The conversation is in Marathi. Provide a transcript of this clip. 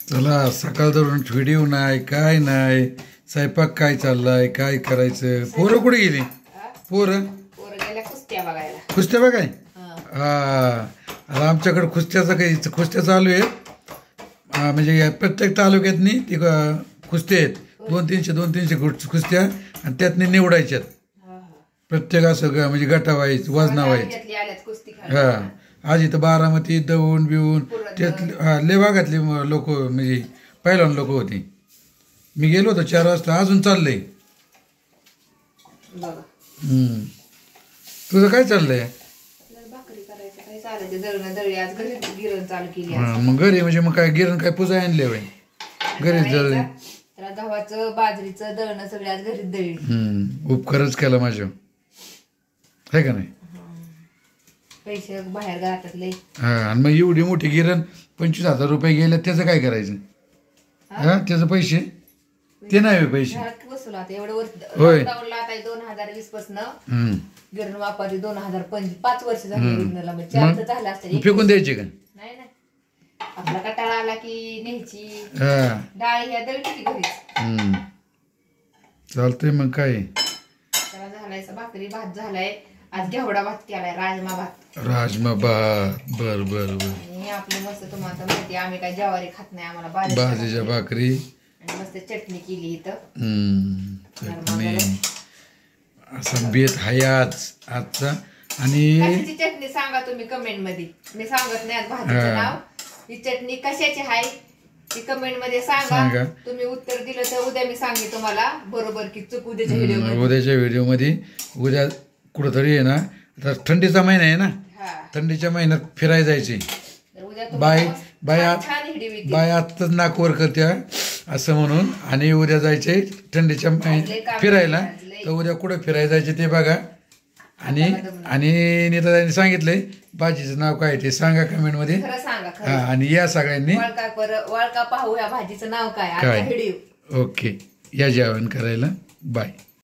चला सकाळ धरून व्हिडिओ नाही काय नाही स्वयंपाक काय चाललाय काय करायचं. पोरं कुठे गेली? पोरं कुस्त्या बघाय. आमच्याकडे कुस्त्याचं काही कुस्त्या चालू आहेत. म्हणजे प्रत्येक तालुक्यातनी ती कुस्त्या आहेत. 200-300 कुस्त्या आणि त्यातनी निवडायच्यात. प्रत्येक असं म्हणजे गटावाईच वजनावाईच. आज इथं बारामती दौंड बिवून त्यात लय भागातली लोक म्हणजे पहिल्यान लोक होती. मी गेलो होतो 4 वाजता. अजून चाललंय. तुझं काय चाललंय? मग घरी म्हणजे मग काय गिरण काय पूजा आणले बाई घरीच जळले. गव्हाचं बाजरीचं दळणं सगळं आज घरीच दळली. उपकारच केला माझ्या आहे का नाही. पैसे बाहेर घातले. आणि मग एवढी मोठी गिरण 25,000 रुपये गेले त्याचं काय करायचं? त्याचं पैसे ते नाही पैसे वसूल आता एवढं होय. 2020 पासून गिरण वापरली 2025 5 वर्ष झाली. झालं असतं फेकून द्यायचे का? नाही नाही आपला कटाळा आला की न्यायची. डाळ ह्या दळली घरीच. चालतंय मग काय झालाय. भाकरी भात झालाय. आज घेवडा भात केलाय. राजमा भात. बर बर बर. आपलं मस्त तुम्हाला माहिती आम्ही काय ज्वारी खात नाही. आम्हाला भाजीच्या भाकरी आणि मस्त चटणी केली इथं. चटणी असं बेत हाय आजचा. आणि चटणी सांगा तुम्ही कमेंट मध्ये. मी सांगत नाही आज भाजीचं नाव. ही चटणी कशाची आहे ती कमेंट मध्ये सांगा. तुम्ही उत्तर दिलं तर उद्या मी सांगेन तुम्हाला बरोबर की चूक. उद्याच्या व्हिडिओ मध्ये उद्या कुठंतरी आहे ना. आता थंडीचा महिना आहे ना. थंडीच्या महिन्यात फिरायला जायची. बाय आत्ताच नाक वर करत्या असं म्हणून. आणि उद्या जायचे थंडीच्या महिन्यात फिरायला. तर उद्या कुठं फिरायला जायचे ते बघा. आणि नीताताईंनी सांगितलंय भाजीचं नाव काय ते सांगा कमेंट मध्ये. आणि या सगळ्यांनी वळका पाहू या भाजीचं नाव काय. ओके या जेवण करायला. बाय.